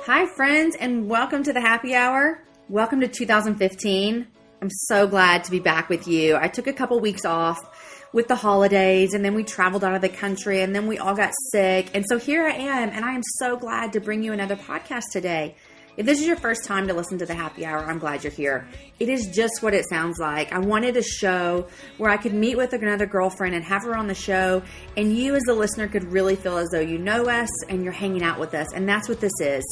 Hi, friends, and welcome to the happy hour. Welcome to 2015. I'm so glad to be back with you. I took a couple weeks off with the holidays, and then we traveled out of the country, and then we all got sick. And so here I am, and I am so glad to bring you another podcast today. If this is your first time to listen to the happy hour, I'm glad you're here. It is just what it sounds like. I wanted a show where I could meet with another girlfriend and have her on the show, and you as the listener could really feel as though you know us and you're hanging out with us. And that's what this is.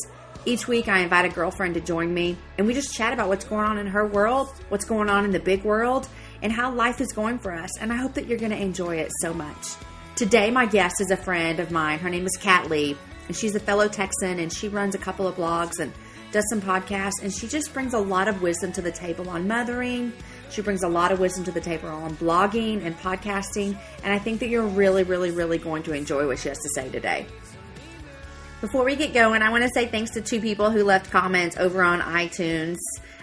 Each week I invite a girlfriend to join me, and we just chat about what's going on in her world, what's going on in the big world, and how life is going for us. And I hope that you're going to enjoy it so much. Today, my guest is a friend of mine. Her name is Kat Lee, and she's a fellow Texan, and she runs a couple of blogs and does some podcasts, and she just brings a lot of wisdom to the table on mothering. She brings a lot of wisdom to the table on blogging and podcasting, and I think that you're really going to enjoy what she has to say today. Before we get going, I want to say thanks to two people who left comments over on iTunes.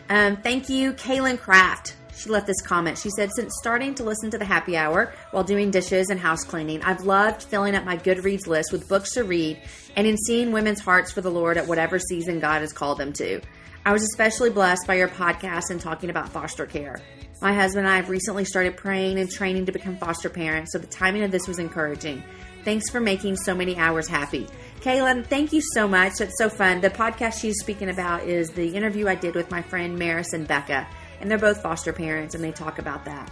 Thank you, Kaylin Kraft. She left this comment. She said, since starting to listen to the happy hour while doing dishes and house cleaning, I've loved filling up my Goodreads list with books to read and in seeing women's hearts for the Lord at whatever season God has called them to. I was especially blessed by your podcast and talking about foster care. My husband and I have recently started praying and training to become foster parents, so the timing of this was encouraging. Thanks for making so many hours happy. Kaylin, thank you so much. It's so fun. The podcast she's speaking about is the interview I did with my friend Maris and Becca, and they're both foster parents, and they talk about that.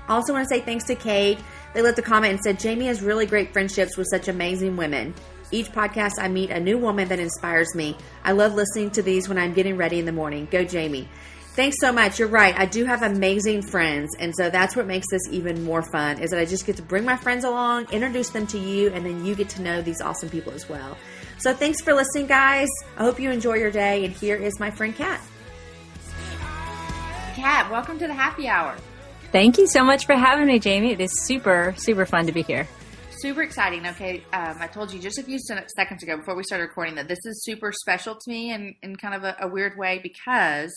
I also want to say thanks to Kate. They left a comment and said, Jamie has really great friendships with such amazing women. Each podcast, I meet a new woman that inspires me. I love listening to these when I'm getting ready in the morning. Go, Jamie. Thanks so much. You're right. I do have amazing friends. And so that's what makes this even more fun, is that I just get to bring my friends along, introduce them to you, and then you get to know these awesome people as well. So thanks for listening, guys. I hope you enjoy your day. And here is my friend, Kat. Kat, welcome to the happy hour. Thank you so much for having me, Jamie. It is super fun to be here. Super exciting. Okay, I told you just a few seconds ago before we started recording that this is super special to me in kind of a weird way, because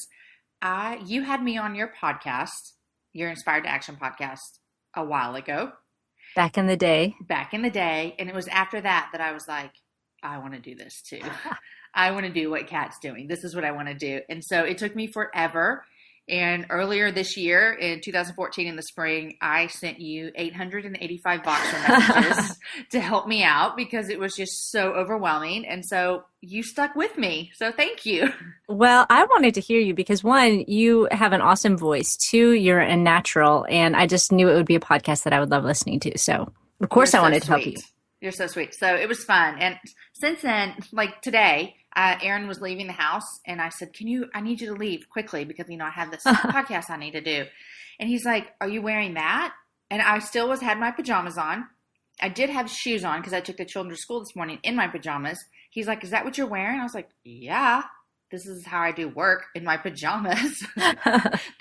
you had me on your podcast, your Inspired to Action podcast, a while ago. Back in the day. And it was after that I was like, I want to do this too. I want to do what Kat's doing. This is what I want to do. And so it took me forever. And earlier this year, in 2014, in the spring, I sent you 885 Voxer messages to help me out because it was just so overwhelming. And so you stuck with me. So thank you. Well, I wanted to hear you because, one, you have an awesome voice. Two, you're a natural. And I just knew it would be a podcast that I would love listening to. So, of course, I wanted to help you. You're so sweet. So it was fun. And since then, like today, Aaron was leaving the house, and I said, I need you to leave quickly because, I have this podcast I need to do. And he's like, are you wearing that? And I still had my pajamas on. I did have shoes on because I took the children to school this morning in my pajamas. He's like, is that what you're wearing? I was like, yeah, this is how I do work, in my pajamas.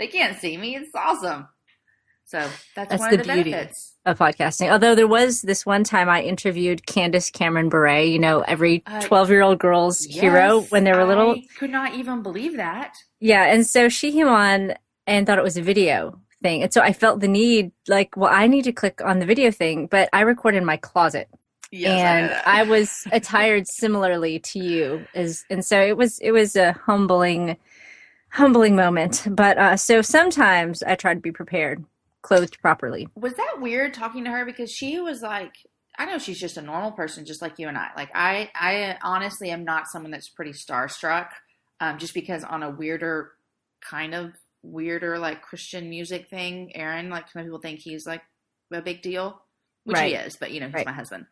They can't see me. It's awesome. So that's one of the beauty benefits of podcasting. Although there was this one time I interviewed Candace Cameron Bure, every 12-year-old girl's hero when they were little. I could not even believe that. Yeah. And so she came on and thought it was a video thing. And so I felt the need, I need to click on the video thing, but I recorded in my closet. Yes, and I was attired similarly to you. And so it was a humbling moment. But so sometimes I try to be prepared, clothed properly. Was that weird talking to her? Because she was like, I know she's just a normal person, just like you and I. Like I honestly am not someone that's pretty starstruck, just because on a weirder like Christian music thing, Aaron, like some people think he's like a big deal, which he is, but he's my husband.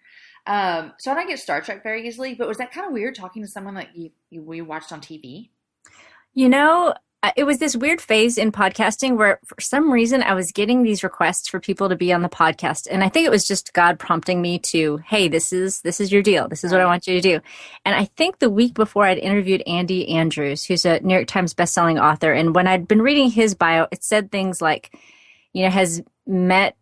So I don't get Star Trek very easily, but was that kind of weird talking to someone that we watched on TV? It was this weird phase in podcasting where for some reason I was getting these requests for people to be on the podcast. And I think it was just God prompting me to, hey, this is your deal. This is what I want you to do. And I think the week before I'd interviewed Andy Andrews, who's a New York Times bestselling author. And when I'd been reading his bio, it said things like, has met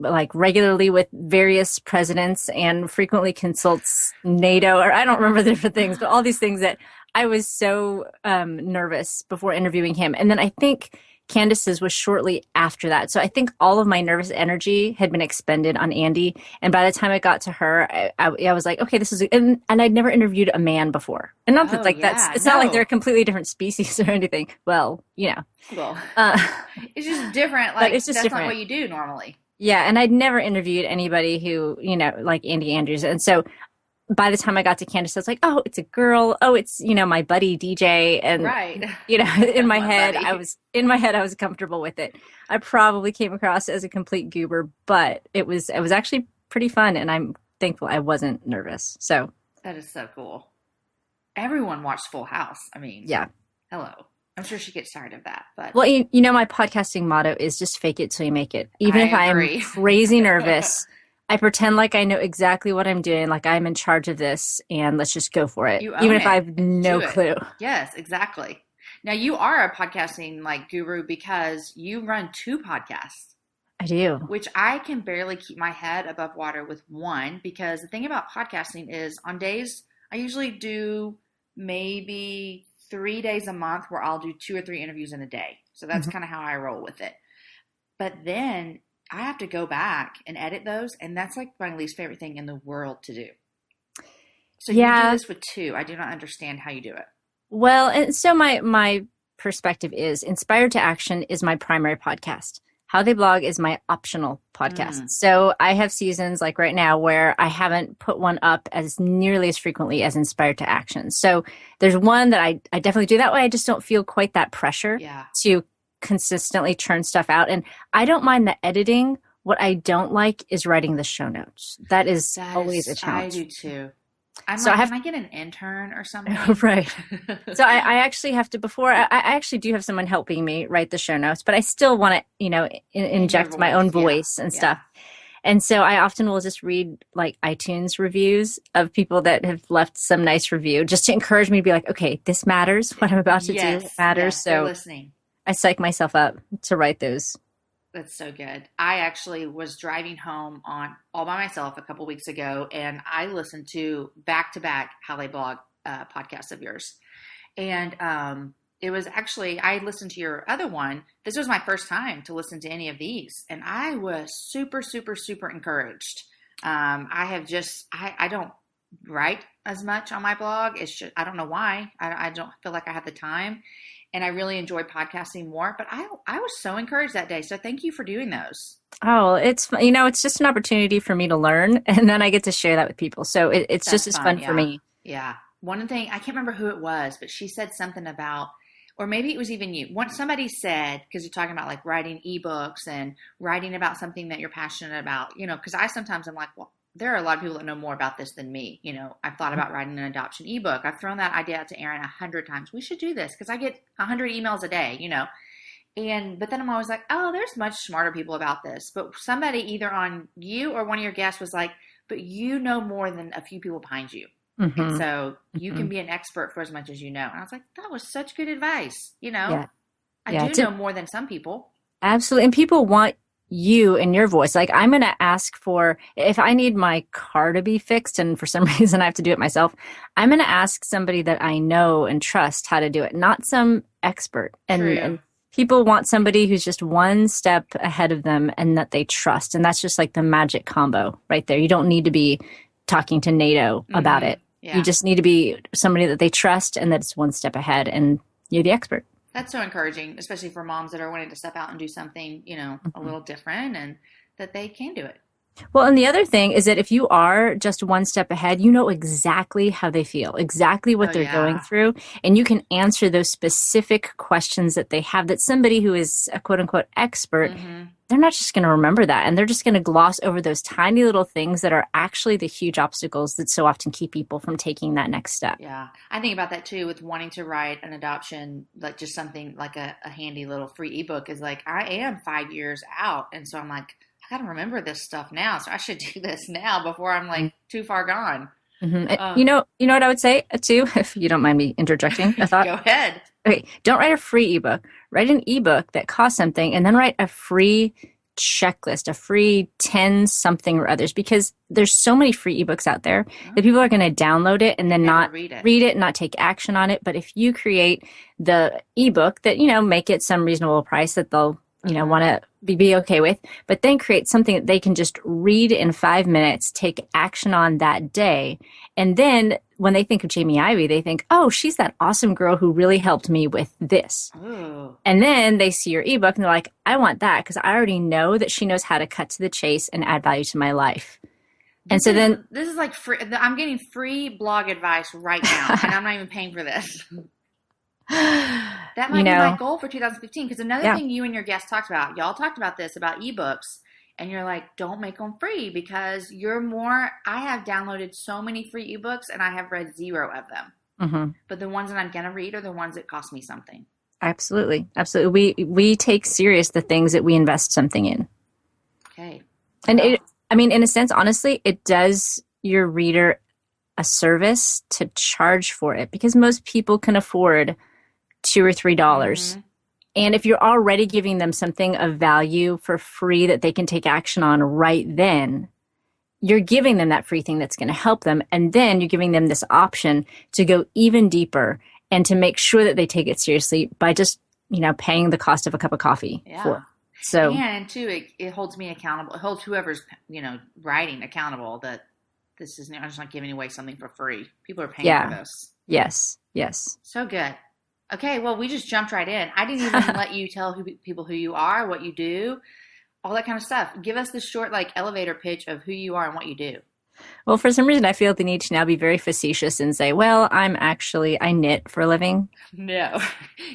regularly with various presidents and frequently consults NATO, or I don't remember the different things, but all these things that I was so nervous before interviewing him. And then I think Candace's was shortly after that. So I think all of my nervous energy had been expended on Andy. And by the time it got to her, I was like, okay, this is, and I'd never interviewed a man before. And not that it's not like they're a completely different species or anything. Well, Well, it's just different. But it's just that's different. Not what you do normally. Yeah. And I'd never interviewed anybody who, like Andy Andrews. And so by the time I got to Candace, I was like, oh, it's a girl. Oh, it's, my buddy DJ. And, right. In my head, I was comfortable with it. I probably came across as a complete goober, but it was actually pretty fun. And I'm thankful I wasn't nervous. So that is so cool. Everyone watched Full House. I mean, yeah. Hello. I'm sure she gets tired of that, but well, my podcasting motto is just fake it till you make it. Even if I am crazy nervous, I pretend like I know exactly what I'm doing, like I'm in charge of this, and let's just go for it, even if I have no clue. Yes, exactly. Now you are a podcasting guru because you run 2 podcasts. I do. Which I can barely keep my head above water with one, because the thing about podcasting is on days I usually do maybe 3 days a month where I'll do 2 or 3 interviews in a day. So that's kind of how I roll with it. But then I have to go back and edit those, and that's my least favorite thing in the world to do. So you do this with 2. I do not understand how you do it. Well, and so my perspective is Inspired to Action is my primary podcast. How They Blog is my optional podcast. So I have seasons like right now where I haven't put one up as nearly as frequently as Inspired to Action. So there's one that I definitely do that way. I just don't feel quite that pressure to consistently churn stuff out. And I don't mind the editing. What I don't like is writing the show notes. That is always a challenge. I do too. Can I get an intern or something? Right. So I actually have to, I actually do have someone helping me write the show notes, but I still want to, inject my own voice and stuff. And so I often will just read iTunes reviews of people that have left some nice review just to encourage me to be like, okay, this matters. What I'm about to do matters. So listening. I psych myself up to write those. That's so good. I actually was driving home all by myself a couple weeks ago, and I listened to back-to-back How They Blog podcasts of yours. And it was actually, I listened to your other one. This was my first time to listen to any of these, and I was super, super, super encouraged. I don't write as much on my blog. It's just, I don't know why. I don't feel like I have the time. And I really enjoy podcasting more, but I was so encouraged that day. So thank you for doing those. Oh, it's just an opportunity for me to learn, and then I get to share that with people. So it's just as fun for me. Yeah. One thing, I can't remember who it was, but she said something about, or maybe it was even you. Somebody said, because you're talking about writing ebooks and writing about something that you're passionate about, because I sometimes I'm like, well, there are a lot of people that know more about this than me. I've thought about writing an adoption ebook. I've thrown that idea out to Erin 100 times. We should do this because I get 100 emails a day, but then I'm always like, oh, there's much smarter people about this. But somebody either on you or one of your guests was like, but you know more than a few people behind you. Mm-hmm. And so you can be an expert for as much as you know. And I was like, that was such good advice. I do know more than some people. Absolutely. And people want you and your voice. I'm going to ask for, if I need my car to be fixed and for some reason I have to do it myself, I'm going to ask somebody that I know and trust how to do it, not some expert. And people want somebody who's just one step ahead of them and that they trust. And that's just the magic combo right there. You don't need to be talking to NATO about it. Yeah. You just need to be somebody that they trust and that's one step ahead, and you're the expert. That's so encouraging, especially for moms that are wanting to step out and do something, a little different, and that they can do it. Well, and the other thing is that if you are just one step ahead, you know exactly how they feel, exactly what they're going through, and you can answer those specific questions that they have that somebody who is a quote unquote expert, they're not just going to remember that, and they're just going to gloss over those tiny little things that are actually the huge obstacles that so often keep people from taking that next step. Yeah. I think about that too with wanting to write an adoption, just something like a handy little free ebook is I am 5 years out. And so I'm like, I got to remember this stuff now. So I should do this now before I'm too far gone. Mm-hmm. You know what I would say too, if you don't mind me interjecting a thought? Go ahead. Okay. Don't write a free ebook. Write an ebook that costs something, and then write a free checklist, a free 10 something or others, because there's so many free ebooks out there that people are going to download it and then Never not read it, not take action on it. But if you create the ebook that, make it some reasonable price that they'll, want to be okay with, but then create something that they can just read in 5 minutes, take action on that day. And then when they think of Jamie Ivey, they think, oh, she's that awesome girl who really helped me with this. Ooh. And then they see your ebook and they're like, I want that because I already know that she knows how to cut to the chase and add value to my life. This is like free. I'm getting free blog advice right now, and I'm not even paying for this. That might be my goal for 2015. Because another thing you and your guest talked about, y'all talked about this about ebooks, and you're like, don't make them free because I have downloaded so many free ebooks, and I have read 0 of them. Mm-hmm. But the ones that I'm gonna read are the ones that cost me something. Absolutely. We take serious the things that we invest something in. Okay. And in a sense, honestly, it does your reader a service to charge for it because most people can afford $2 or $3. Mm-hmm. And if you're already giving them something of value for free that they can take action on right then, you're giving them that free thing that's going to help them. And then you're giving them this option to go even deeper and to make sure that they take it seriously by just, paying the cost of a cup of coffee for it. So, and too, it holds me accountable. It holds whoever's, writing accountable that this is, I'm just not giving away something for free. People are paying for this. Yes. So good. Okay, well, we just jumped right in. I didn't even let you tell people who you are, what you do, all that kind of stuff. Give us the short, elevator pitch of who you are and what you do. Well, for some reason, I feel the need to now be very facetious and say, well, I knit for a living. No.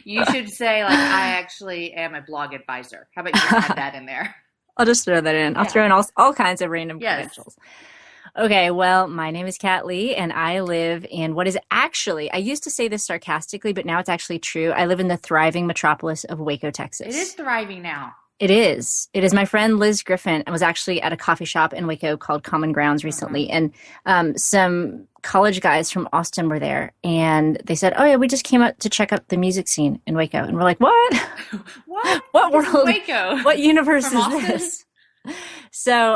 You should say, I actually am a blog advisor. How about you just add that in there? I'll just throw that in. I'll throw in all kinds of random credentials. Okay, well, my name is Kat Lee, and I live in what is actually, I used to say this sarcastically, but now it's actually true. I live in the thriving metropolis of Waco, Texas. It is thriving now. It is. My friend Liz Griffin was actually at a coffee shop in Waco called Common Grounds recently, and some college guys from Austin were there, and they said, oh yeah, we just came out to check out the music scene in Waco. And we're like, what? What world? Waco? What universe is this? So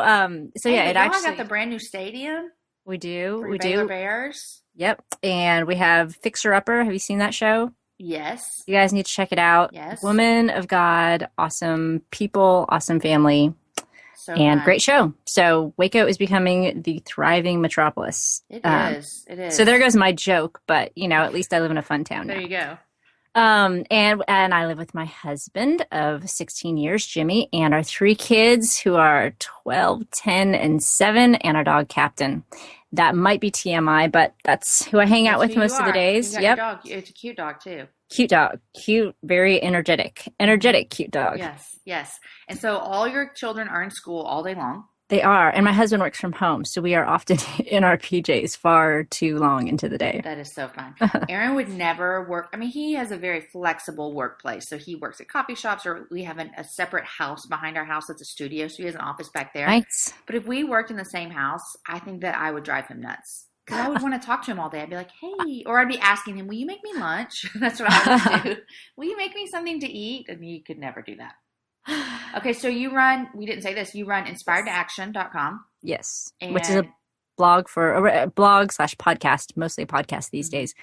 yeah, it actually got the brand new stadium. We do. We do. Bears. Yep. And we have Fixer Upper. Have you seen that show? Yes. You guys need to check it out. Yes. Woman of God, awesome people, awesome family, and great show. So Waco is becoming the thriving metropolis. It is. It is. So there goes my joke, but at least I live in a fun town now. There you go. And I live with my husband of 16 years, Jimmy, and our 3 kids who are 12, 10, and 7, and our dog Captain. That might be TMI, but that's who I hang out with most of the days. Yep. Dog. It's a cute dog too. Cute dog. Cute, very energetic, cute dog. Yes. And so all your children are in school all day long. They are. And my husband works from home. So we are often in our PJs far too long into the day. That is so fun. Aaron would never work. I mean, he has a very flexible workplace. So he works at coffee shops, or we have a separate house behind our house that's a studio. So he has an office back there. Nice. But if we worked in the same house, I think that I would drive him nuts. Because I would want to talk to him all day. I'd be like, hey, or I'd be asking him, will you make me lunch? That's what I would do. Will you make me something to eat? And he could never do that. Okay, so you run, we didn't say this, you run inspiredtoaction.com. Yes, which is a blog / podcast, mostly a podcast these days,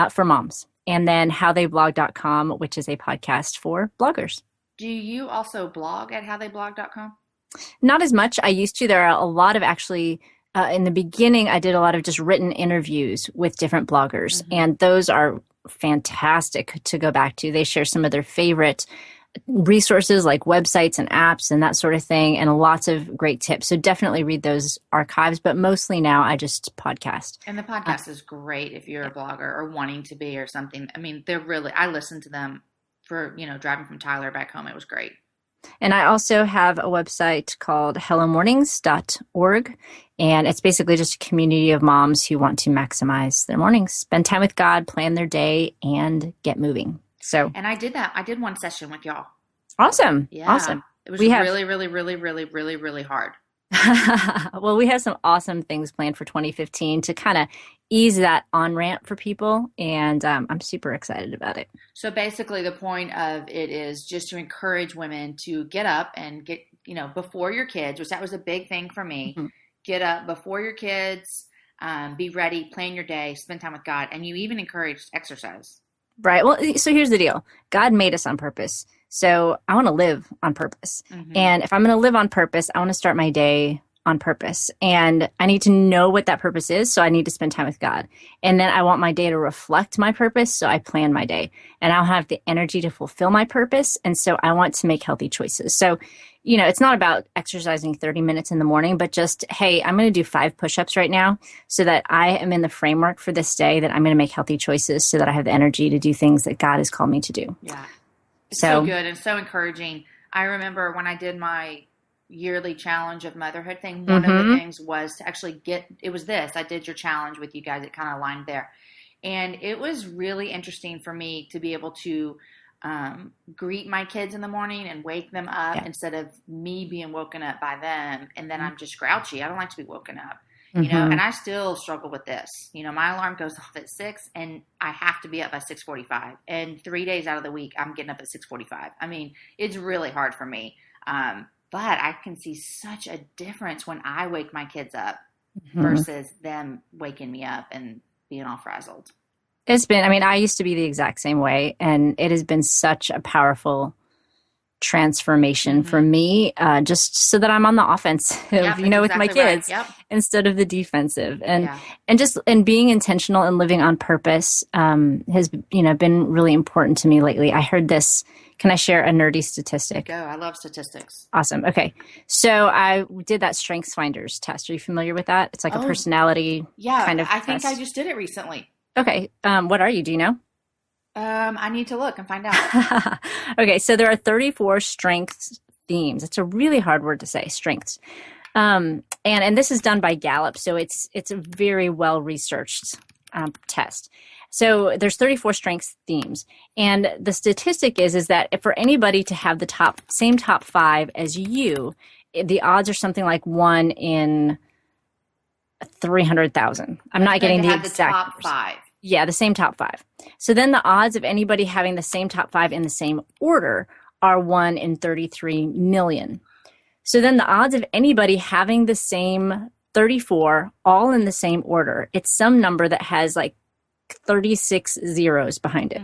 for moms. And then howtheyblog.com, which is a podcast for bloggers. Do you also blog at howtheyblog.com? Not as much. I used to. There are a lot of actually, in the beginning, I did a lot of just written interviews with different bloggers. Mm-hmm. And those are fantastic to go back to. They share some of their favorite resources like websites and apps and that sort of thing, and lots of great tips. So definitely read those archives, but mostly now I just podcast. And the podcast is great if you're a blogger or wanting to be or something. I mean, I listened to them for, driving from Tyler back home. It was great. And I also have a website called hellomornings.org, and it's basically just a community of moms who want to maximize their mornings, spend time with God, plan their day, and get moving. And I did that. I did one session with y'all. Awesome. Yeah. Awesome. It was really, really, really, really, really, really hard. Well, we have some awesome things planned for 2015 to kind of ease that on-ramp for people. And I'm super excited about it. So basically the point of it is just to encourage women to get up and before your kids, which that was a big thing for me. Mhm. Get up before your kids, be ready, plan your day, spend time with God. And you even encouraged exercise. Right. Well, so here's the deal. God made us on purpose. So I want to live on purpose. Mm-hmm. And if I'm going to live on purpose, I want to start my day on purpose. And I need to know what that purpose is. So I need to spend time with God. And then I want my day to reflect my purpose. So I plan my day and I'll have the energy to fulfill my purpose. And so I want to make healthy choices. So, it's not about exercising 30 minutes in the morning, but just, hey, I'm going to do 5 push-ups right now so that I am in the framework for this day that I'm going to make healthy choices so that I have the energy to do things that God has called me to do. Yeah. It's so good and so encouraging. I remember when I did my yearly challenge of motherhood thing, one of the things was to actually I did your challenge with you guys. It kind of aligned there. And it was really interesting for me to be able to greet my kids in the morning and wake them up instead of me being woken up by them. And then I'm just grouchy. I don't like to be woken up, and I still struggle with this. My alarm goes off at 6 and I have to be up by 6:45. And 3 days out of the week, I'm getting up at 6:45. I mean, it's really hard for me. But I can see such a difference when I wake my kids up versus them waking me up and being all frazzled. I used to be the exact same way, and it has been such a powerful transformation for me, just so that I'm on the offensive, with my kids instead of the defensive. And being intentional and living on purpose has, been really important to me lately. I heard this. Can I share a nerdy statistic? Go. I love statistics. Awesome. Okay. So I did that Strengths Finders test. Are you familiar with that? It's like a personality kind of I think test. I just did it recently. Okay. What are you? Do you know? I need to look and find out. Okay. So there are 34 strengths themes. It's a really hard word to say, strengths. And this is done by Gallup. So it's a very well researched test. So there's 34 strengths themes. And the statistic is that for anybody to have the same top 5 as you, the odds are something like 1 in 300,000. I'm not getting the exact the top 5. Yeah, the same top 5. So then the odds of anybody having the same top 5 in the same order are 1 in 33 million. So then the odds of anybody having the same 34 all in the same order, it's some number that has like 36 zeros behind it.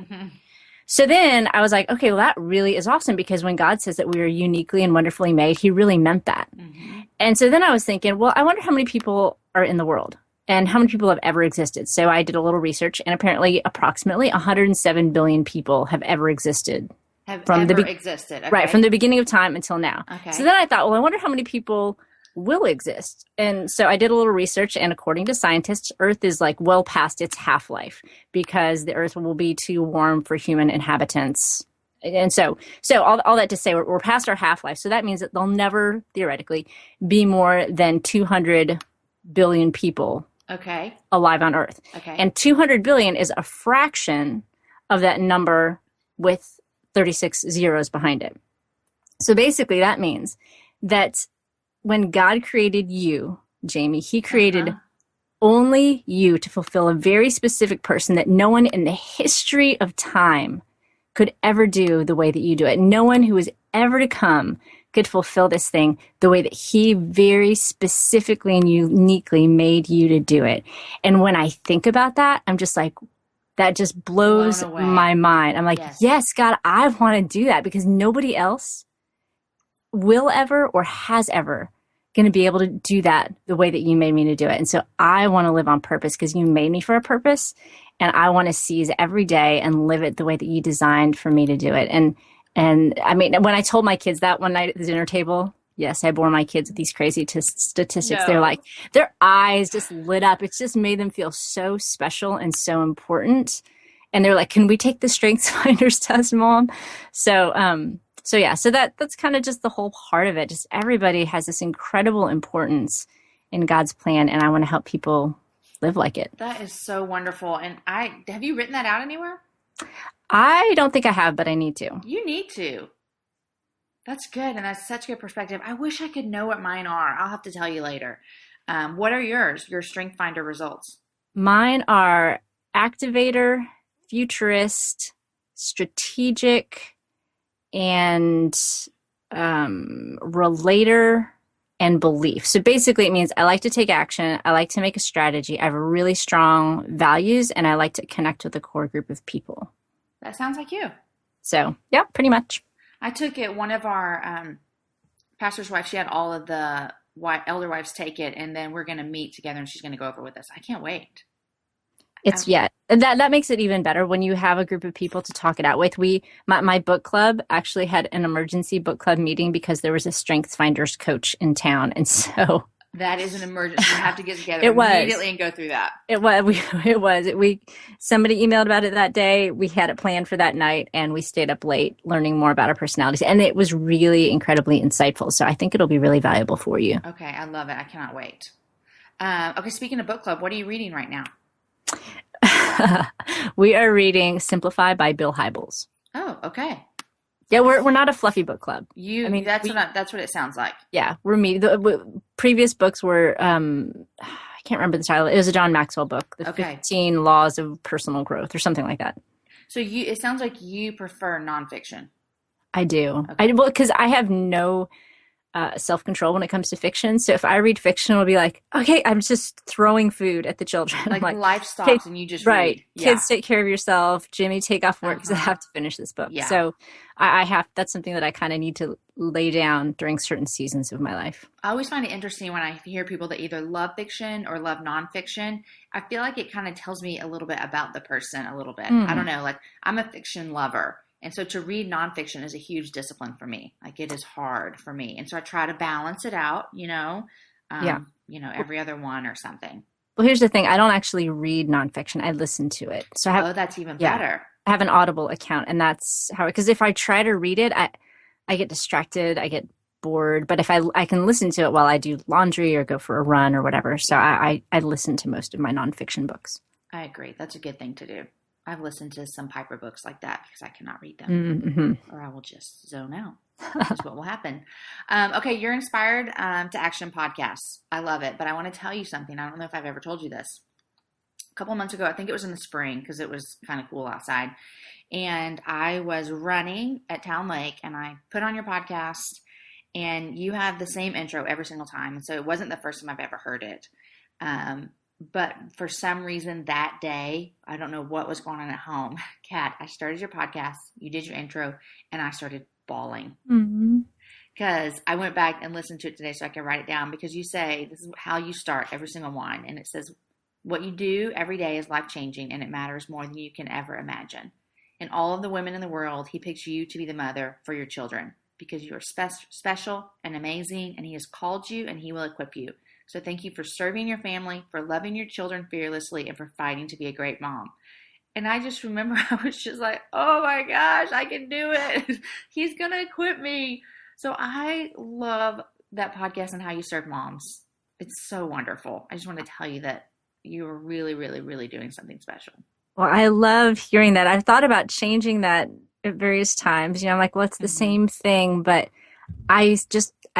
So then I was like, okay, well, that really is awesome, because when God says that we are uniquely and wonderfully made, he really meant that. And so then I was thinking, well, I wonder how many people are in the world and how many people have ever existed. So I did a little research, and apparently approximately 107 billion people have ever existed. Existed. Okay. Right, from the beginning of time until now. Okay. So then I thought, well, I wonder how many people will exist. And so I did a little research, and according to scientists, Earth is like well past its half-life, because the Earth will be too warm for human inhabitants. And so all that to say, we're past our half-life. So that means that there'll never, theoretically, be more than 200 billion people alive on Earth. Okay. And 200 billion is a fraction of that number with 36 zeros behind it. So basically that means that when God created you, Jamie, he created only you to fulfill a very specific person that no one in the history of time could ever do the way that you do it. No one who is ever to come could fulfill this thing the way that he very specifically and uniquely made you to do it. And when I think about that, I'm just like, that just blows my mind. I'm like, yes, God, I want to do that, because nobody else will ever or has ever going to be able to do that the way that you made me to do it. And so I want to live on purpose, because you made me for a purpose, and I want to seize every day and live it the way that you designed for me to do it. And I mean, when I told my kids that one night at the dinner table, yes, I bore my kids with these crazy statistics. No. They're like, their eyes just lit up. It's just made them feel so special and so important. And they're like, can we take the Strengths Finders test, Mom? So that's kind of just the whole part of it. Just everybody has this incredible importance in God's plan, and I want to help people live like it. That is so wonderful. And have you written that out anywhere? I don't think I have, but I need to. You need to. That's good, and that's such good perspective. I wish I could know what mine are. I'll have to tell you later. What are yours, your Strength Finder results? Mine are activator, futurist, strategic, and relator and belief. So basically it means I like to take action. I like to make a strategy. I have really strong values and I like to connect with a core group of people. That sounds like you. So yeah, pretty much. I took it, one of our pastor's wife, she had all of the elder wives take it, and then we're going to meet together and she's going to go over with us. I can't wait. That makes it even better when you have a group of people to talk it out with. My book club actually had an emergency book club meeting because there was a Strengths Finders coach in town, and so that is an emergency. You have to get together immediately and go through that. It was. Somebody emailed about it that day. We had it planned for that night, and we stayed up late learning more about our personalities, and it was really incredibly insightful. So I think it'll be really valuable for you. Okay, I love it. I cannot wait. Okay, speaking of book club, what are you reading right now? We are reading Simplify by Bill Hybels. Oh, okay. Yeah, we're not a fluffy book club. That's what it sounds like. Yeah, we're me. The previous books were I can't remember the title. It was a John Maxwell book, The 15 Laws of Personal Growth or something like that. So it sounds like you prefer nonfiction. I do. Okay. Because I have no self-control when it comes to fiction. So if I read fiction, it'll be like, okay, I'm just throwing food at the children. Like life stops and you just read. Yeah. Kids, take care of yourself. Jimmy, take off work because I have to finish this book. Yeah. So that's something that I kind of need to lay down during certain seasons of my life. I always find it interesting when I hear people that either love fiction or love nonfiction. I feel like it kind of tells me a little bit about the person a little bit. I don't know. Like, I'm a fiction lover. And so to read nonfiction is a huge discipline for me. Like, it is hard for me. And so I try to balance it out, every other one or something. Well, here's the thing. I don't actually read nonfiction. I listen to it. So that's even better. I have an Audible account, and that's how, because if I try to read it, I get distracted. I get bored. But if I can listen to it while I do laundry or go for a run or whatever. So I listen to most of my nonfiction books. I agree. That's a good thing to do. I've listened to some Piper books like that because I cannot read them, or I will just zone out. That's what will happen. Okay, you're Inspired to Action podcast. I love it, but I want to tell you something. I don't know if I've ever told you this. A couple of months ago, I think it was in the spring because it was kind of cool outside, and I was running at Town Lake, and I put on your podcast, and you have the same intro every single time, and so it wasn't the first time I've ever heard it. But for some reason that day, I don't know what was going on at home. Kat, I started your podcast, you did your intro, and I started bawling. Because I went back and listened to it today so I can write it down, because you say this is how you start every single one. And it says, what you do every day is life-changing, and it matters more than you can ever imagine. And all of the women in the world, he picks you to be the mother for your children, because you are special and amazing, and he has called you and he will equip you. So thank you for serving your family, for loving your children fearlessly, and for fighting to be a great mom. And I just remember I was just like, oh my gosh, I can do it. He's going to equip me. So I love that podcast and how you serve moms. It's so wonderful. I just want to tell you that you are really, really, really doing something special. Well, I love hearing that. I've thought about changing that at various times. I'm like, well, it's the same thing, but I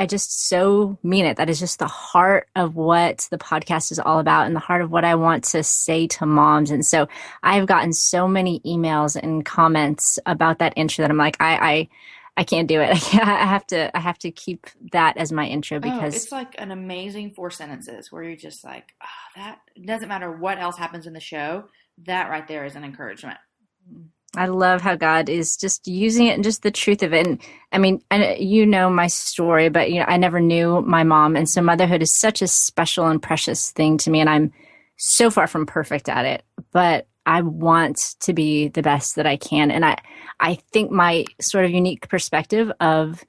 just so mean it. That is just the heart of what the podcast is all about, and the heart of what I want to say to moms. And so I've gotten so many emails and comments about that intro that I'm like, I can't do it. I have to keep that as my intro, because it's like an amazing 4 sentences where you're just like, that doesn't matter what else happens in the show. That right there is an encouragement. I love how God is just using it and just the truth of it. And I mean, you know my story, but I never knew my mom. And so motherhood is such a special and precious thing to me. And I'm so far from perfect at it, but I want to be the best that I can. And I think my sort of unique perspective of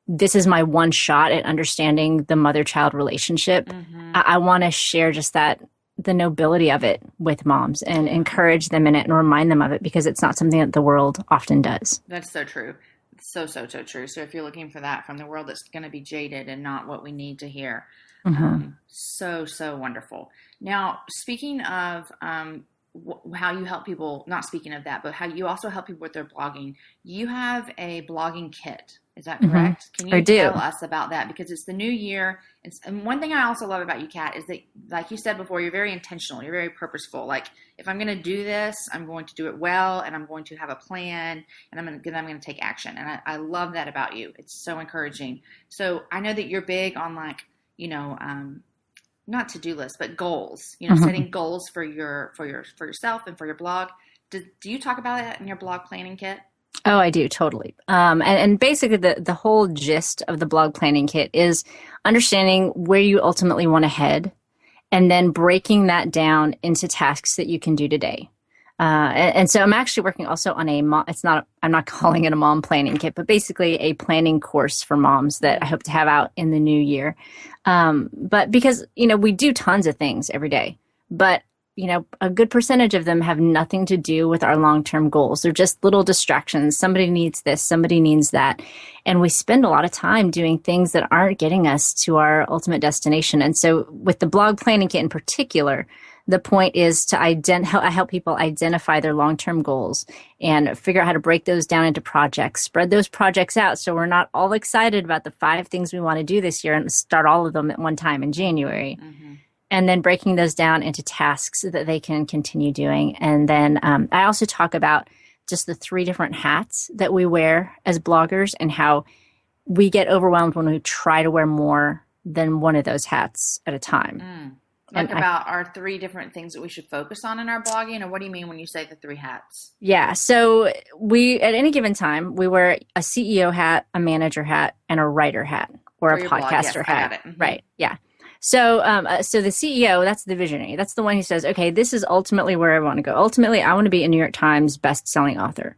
this is my one shot at understanding the mother-child relationship. I want to share just the nobility of it with moms and encourage them in it and remind them of it, because it's not something that the world often does. That's so true. So true. So if you're looking for that from the world that's going to be jaded and not what we need to hear, so wonderful. Now, speaking of how you help people, not speaking of that, but how you also help people with their blogging, you have a blogging kit. Is that correct? Can I you do. tell us about that? Because it's the new year. And one thing I also love about you, Kat, is that, like you said before, you're very intentional. You're very purposeful. Like, if I'm going to do this, I'm going to do it well, and I'm going to have a plan, and I'm going to take action. And I love that about you. It's so encouraging. So I know that you're big on, like, not to-do lists, but goals. Setting goals for yourself and for your blog. Do you talk about that in your blog planning kit? Oh, I do, totally. And basically the whole gist of the blog planning kit is understanding where you ultimately want to head and then breaking that down into tasks that you can do today. And so I'm actually working also on I'm not calling it a mom planning kit, but basically a planning course for moms that I hope to have out in the new year. But because, we do tons of things every day, but a good percentage of them have nothing to do with our long-term goals. They're just little distractions. Somebody needs this, somebody needs that. And we spend a lot of time doing things that aren't getting us to our ultimate destination. And so with the blog planning kit in particular, the point is to I help people identify their long-term goals and figure out how to break those down into projects, spread those projects out so we're not all excited about the 5 things we want to do this year and start all of them at one time in January. Mm-hmm. And then breaking those down into tasks that they can continue doing. And then I also talk about just the 3 different hats that we wear as bloggers and how we get overwhelmed when we try to wear more than one of those hats at a time. About our 3 different things that we should focus on in our blogging, or what do you mean when you say the 3 hats? Yeah. So we, at any given time, we wear a CEO hat, a manager hat, and a writer hat, or a podcaster hat. I got it. Mm-hmm. Right. Yeah. So the CEO, that's the visionary. That's the one who says, okay, this is ultimately where I want to go. Ultimately, I want to be a New York Times best-selling author.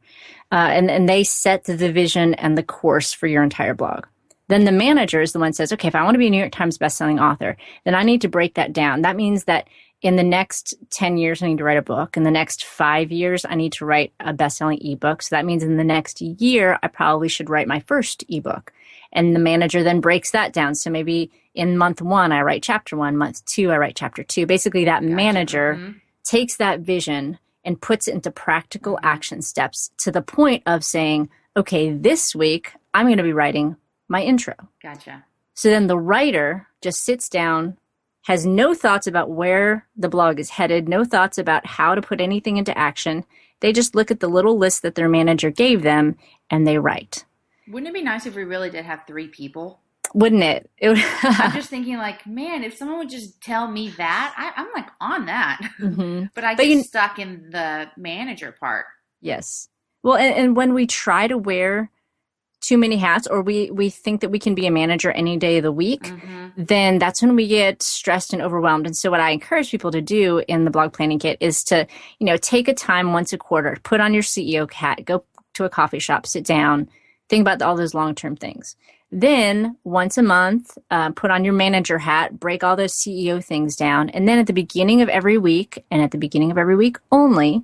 And they set the vision and the course for your entire blog. Then the manager is the one who says, okay, if I want to be a New York Times best-selling author, then I need to break that down. That means that in the next 10 years, I need to write a book. In the next 5 years, I need to write a best-selling ebook. So that means in the next year, I probably should write my first ebook. And the manager then breaks that down. So maybe in month 1, I write chapter 1. Month 2, I write chapter 2. Basically, that manager takes that vision and puts it into practical action steps to the point of saying, okay, this week, I'm going to be writing my intro. Gotcha. So then the writer just sits down, has no thoughts about where the blog is headed, no thoughts about how to put anything into action. They just look at the little list that their manager gave them and they write. Wouldn't it be nice if we really did have 3 people? Wouldn't it? I'm just thinking, like, man, if someone would just tell me that, I'm like on that. Mm-hmm. But I get stuck in the manager part. Yes. Well, and when we try to wear too many hats, or we think that we can be a manager any day of the week, then that's when we get stressed and overwhelmed. And so what I encourage people to do in the blog planning kit is to, take a time once a quarter, put on your CEO hat, go to a coffee shop, sit down, think about all those long-term things. Then once a month, put on your manager hat, break all those CEO things down. And then at the beginning of every week, and at the beginning of every week only,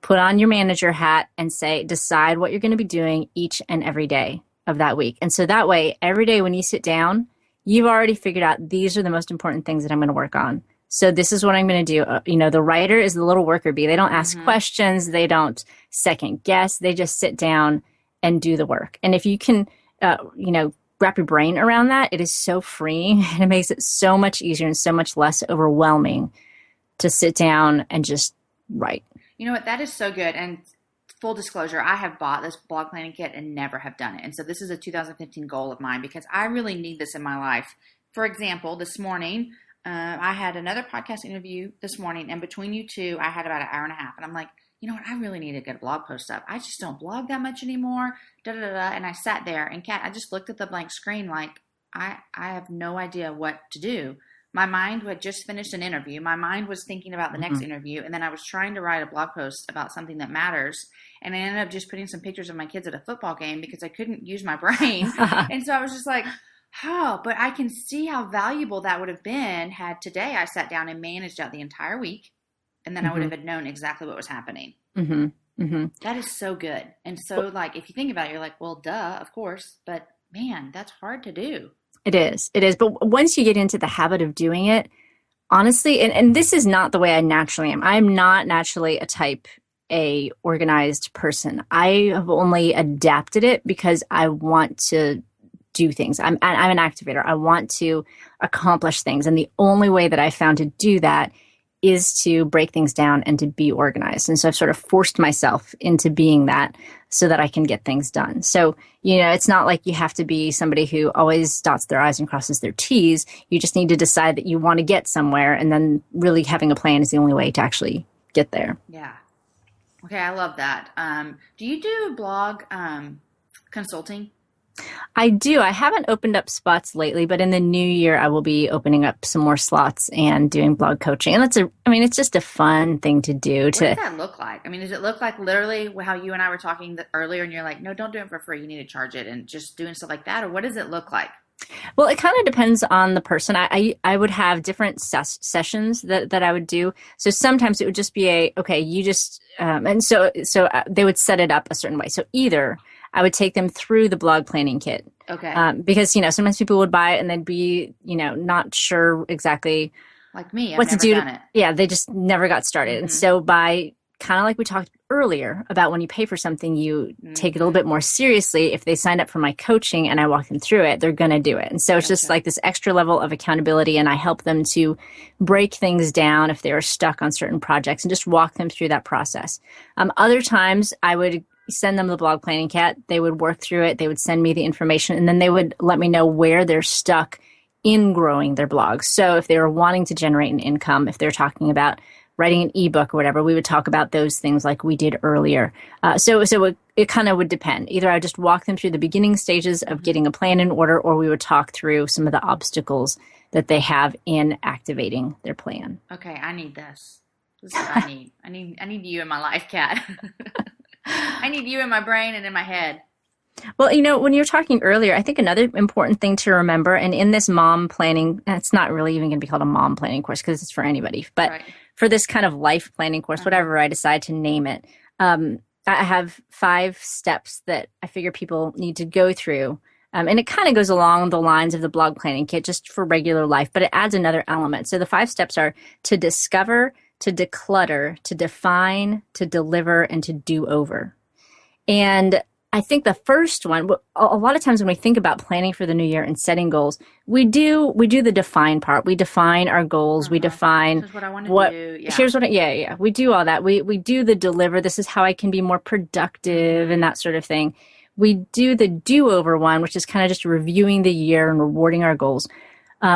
put on your manager hat and decide what you're going to be doing each and every day of that week. And so that way, every day when you sit down, you've already figured out these are the most important things that I'm going to work on. So this is what I'm going to do. The writer is the little worker bee. They don't ask questions. They don't second guess. They just sit down and do the work. And if you can, wrap your brain around that, it is so freeing and it makes it so much easier and so much less overwhelming to sit down and just write. You know what? That is so good. And full disclosure, I have bought this blog planning kit and never have done it. And so this is a 2015 goal of mine because I really need this in my life. For example, this morning, I had another podcast interview this morning, and between you two, I had about an hour and a half. And I'm like, you know what? I really need to get a blog post up. I just don't blog that much anymore. And I sat there, and Kat, I just looked at the blank screen like I have no idea what to do. My mind had just finished an interview. My mind was thinking about the next interview, and then I was trying to write a blog post about something that matters. And I ended up just putting some pictures of my kids at a football game because I couldn't use my brain. And so I was just like, but I can see how valuable that would have been had today I sat down and managed out the entire week. And then I would have known exactly what was happening. That is so good. And so, if you think about it, you're like, well, duh, of course. But, man, that's hard to do. It is. But once you get into the habit of doing it, honestly, and this is not the way I naturally am. I'm not naturally a type a organized person. I have only adapted it because I want to do things. I'm an activator. I want to accomplish things. And the only way that I found to do that is to break things down and to be organized. And so I've sort of forced myself into being that so that I can get things done. So, it's not like you have to be somebody who always dots their I's and crosses their T's. You just need to decide that you want to get somewhere, and then really having a plan is the only way to actually get there. Yeah. Okay, I love that. Do you do blog consulting? I do. I haven't opened up spots lately, but in the new year, I will be opening up some more slots and doing blog coaching. And it's just a fun thing to do. What does that look like? I mean, does it look like literally how you and I were talking earlier and you're like, no, don't do it for free. You need to charge it, and just doing stuff like that? Or what does it look like? Well, it kind of depends on the person. I would have different sessions that I would do. So sometimes it would just be you just, and so they would set it up a certain way. So either I would take them through the blog planning kit. Okay. Because, sometimes people would buy it and they'd be, not sure exactly like me, what to do. Done it. Yeah, they just never got started. Mm-hmm. And so by kind of like we talked earlier about when you pay for something, you take it a little bit more seriously. If they signed up for my coaching and I walk them through it, they're going to do it. And so it's just like this extra level of accountability. And I help them to break things down if they're stuck on certain projects and just walk them through that process. Other times I would send them the blog planning kit. They would work through it. They would send me the information, and then they would let me know where they're stuck in growing their blogs. So if they were wanting to generate an income, if they're talking about writing an ebook or whatever, we would talk about those things like we did earlier. So it kind of would depend. Either I just walk them through the beginning stages of getting a plan in order, or we would talk through some of the obstacles that they have in activating their plan. Okay, I need this. This is what I need. I need you in my life, Kat. I need you in my brain and in my head. Well, when you were talking earlier, I think another important thing to remember, and in this mom planning, it's not really even going to be called a mom planning course because it's for anybody, but right. For this kind of life planning course, whatever I decide to name it, I have 5 steps that I figure people need to go through. And it kind of goes along the lines of the blog planning kit just for regular life, but it adds another element. So the 5 steps are to discover, to declutter, to define, to deliver, and to do over. And I think the first one, a lot of times when we think about planning for the new year and setting goals, we do the define part. We define our goals. We define this is what I want to do. Yeah. Here's what we do all that. We do the deliver. This is how I can be more productive and that sort of thing. We do the do-over one, which is kind of just reviewing the year and rewarding our goals.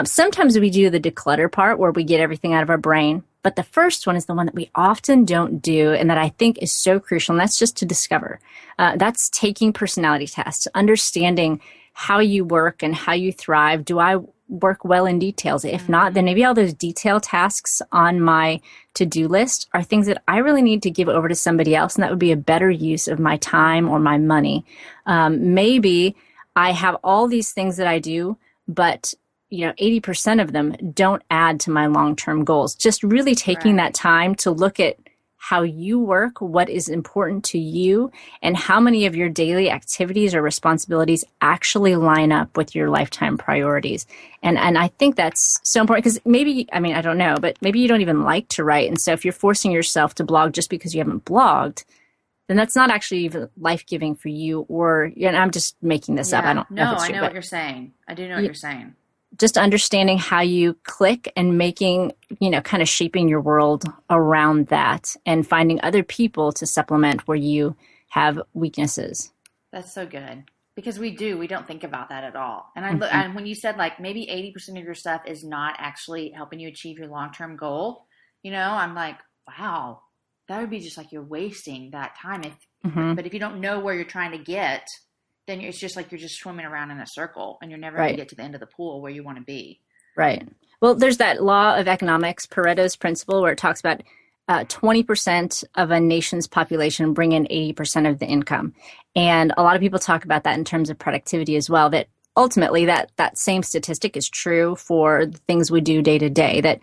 Sometimes we do the declutter part where we get everything out of our brain. But the first one is the one that we often don't do and that I think is so crucial, and that's just to discover. That's taking personality tests, understanding how you work and how you thrive. Do I work well in details? If not, then maybe all those detail tasks on my to-do list are things that I really need to give over to somebody else, and that would be a better use of my time or my money. I have all these things that I do, but 80% of them don't add to my long-term goals. Just really taking that time to look at how you work, what is important to you, and how many of your daily activities or responsibilities actually line up with your lifetime priorities. And I think that's so important because I don't know, but maybe you don't even like to write. And so if you're forcing yourself to blog just because you haven't blogged, then that's not actually even life-giving for you. And I'm just making this up. I don't know if it's true. I know what you're saying. I do know what you're saying. Just understanding how you click and making, kind of shaping your world around that and finding other people to supplement where you have weaknesses. That's so good because we don't think about that at all. And and when you said like maybe 80% of your stuff is not actually helping you achieve your long-term goal, I'm like, wow, that would be just like you're wasting that time. But if you don't know where you're trying to get, then it's just like you're just swimming around in a circle and you're never going to get to the end of the pool where you want to be. Right. Well, there's that law of economics, Pareto's principle, where it talks about 20% of a nation's population bring in 80% of the income. And a lot of people talk about that in terms of productivity as well, that ultimately that same statistic is true for the things we do day to day, that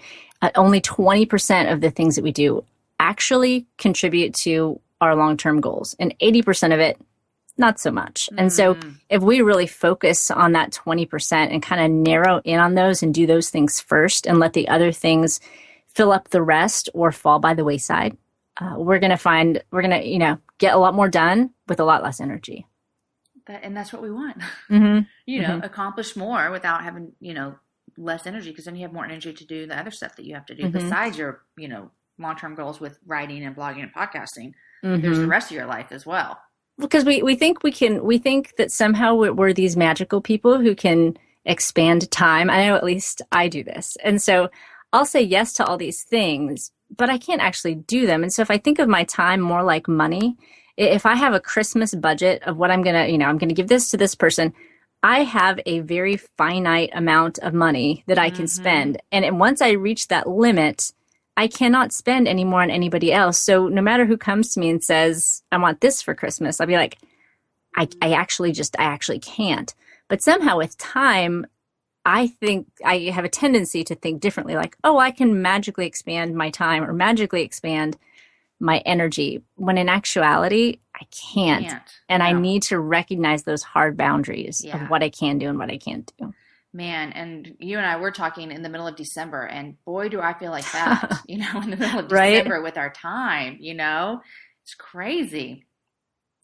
only 20% of the things that we do actually contribute to our long-term goals. And 80% of it, not so much. And so if we really focus on that 20% and kind of narrow in on those and do those things first and let the other things fill up the rest or fall by the wayside, we're going to, get a lot more done with a lot less energy. And that's what we want. Mm-hmm. Accomplish more without having, less energy, because then you have more energy to do the other stuff that you have to do besides your, long-term goals with writing and blogging and podcasting. There's the rest of your life as well. Because we think that somehow we're these magical people who can expand time. I know at least I do this. And so I'll say yes to all these things, but I can't actually do them. And so if I think of my time more like money, if I have a Christmas budget of what I'm going to give this to this person, I have a very finite amount of money that I can spend. And once I reach that limit, I cannot spend any more on anybody else. So no matter who comes to me and says, I want this for Christmas, I'll be like, I actually can't. But somehow with time, I think I have a tendency to think differently, like, oh, I can magically expand my time or magically expand my energy, when in actuality, I can't. And I need to recognize those hard boundaries of what I can do and what I can't do. Man, and you and I were talking in the middle of December, and boy, do I feel like that, in the middle of December with our time, it's crazy.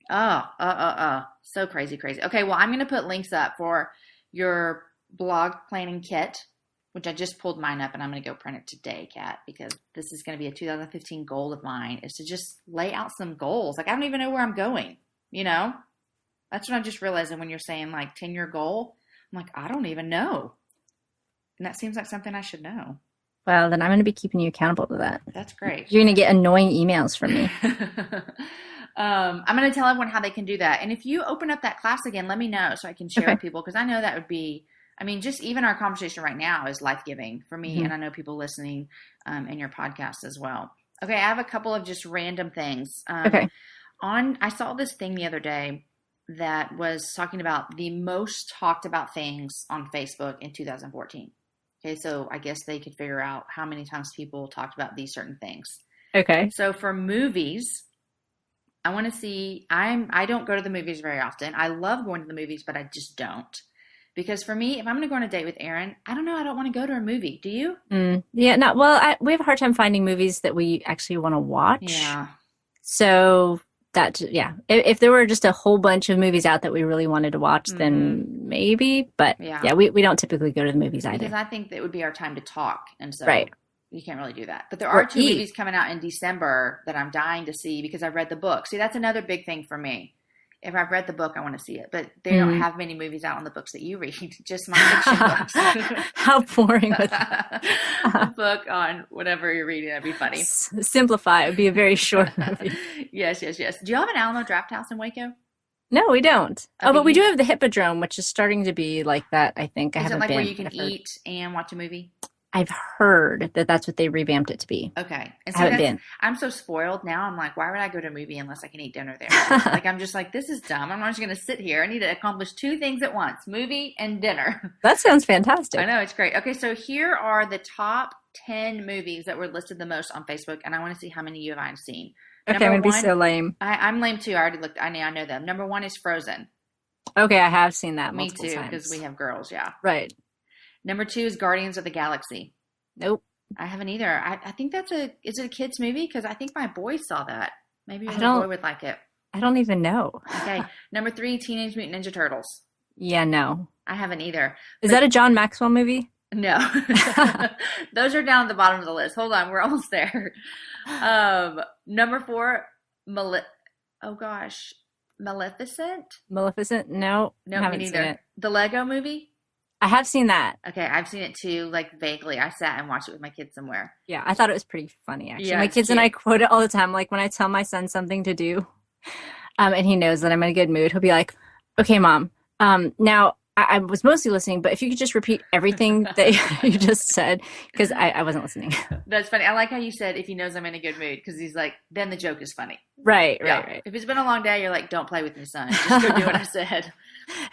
So crazy. Okay, well, I'm going to put links up for your blog planning kit, which I just pulled mine up, and I'm going to go print it today, Kat, because this is going to be a 2015 goal of mine, is to just lay out some goals. Like, I don't even know where I'm going, That's what I'm just realizing when you're saying, like, 10-year goal. I'm like, I don't even know. And that seems like something I should know. Well, then I'm going to be keeping you accountable to that. That's great. You're going to get annoying emails from me. I'm going to tell everyone how they can do that. And if you open up that class again, let me know so I can share with people, because I know that would be, just even our conversation right now is life-giving for me, and I know people listening in your podcast as well. Okay, I have a couple of just random things. I saw this thing the other day that was talking about the most talked about things on Facebook in 2014. Okay, so I guess they could figure out how many times people talked about these certain things. Okay. So for movies, I want to see, I don't go to the movies very often. I love going to the movies, but I just don't. Because for me, if I'm going to go on a date with Aaron, I don't know, I don't want to go to a movie. Do you? Yeah, no, well, we have a hard time finding movies that we actually want to watch. Yeah. So if there were just a whole bunch of movies out that we really wanted to watch, then maybe. But we don't typically go to the movies either. Because I think that would be our time to talk. And so you can't really do that. But there Or are two eat. movies coming out in December that I'm dying to see because I've read the book. See, that's another big thing for me. If I've read the book, I want to see it. But they don't have many movies out on the books that you read, just my fiction books. How boring would that? A book on whatever you're reading, that'd be funny. Simplify. It would be a very short movie. Yes. Do you have an Alamo Draft House in Waco? No, we don't. Okay, but we do have the Hippodrome, which is starting to be like that, I think. Is it like been, where you can eat and watch a movie? I've heard that that's what they revamped it to be. Okay. And I haven't been. I'm so spoiled now. I'm like, why would I go to a movie unless I can eat dinner there? Like, I'm just like, this is dumb. I'm not just going to sit here. I need to accomplish two things at once, movie and dinner. That sounds fantastic. I know, it's great. Okay, so here are the top 10 movies that were listed the most on Facebook, and I want to see how many you have seen. Okay, I'm going to be so lame. I'm lame too. I already looked. I know them. Number 1 is Frozen. Okay, I have seen that multiple times. Me too, times. because we have girls, yeah. Right. Number 2 is Guardians of the Galaxy. Nope. I haven't either. I think is it a kid's movie? Because I think my boy saw that. Maybe your boy would like it. I don't even know. Okay. Number 3, Teenage Mutant Ninja Turtles. Yeah, no. I haven't either. Is that a John Maxwell movie? No. Those are down at the bottom of the list. Hold on. We're almost there. Number 4, Maleficent? Maleficent? No. No, me neither. The Lego movie? I have seen that. Okay, I've seen it too, like vaguely. I sat and watched it with my kids somewhere. Yeah, I thought it was pretty funny, actually. Yeah, my kids and I quote it all the time. Like when I tell my son something to do, and he knows that I'm in a good mood, he'll be like, okay, Mom, now I was mostly listening, but if you could just repeat everything that you just said, because I wasn't listening. That's funny. I like how you said, if he knows I'm in a good mood, because he's like, then the joke is funny. Right. If it's been a long day, you're like, don't play with me, son. Just go do what I said.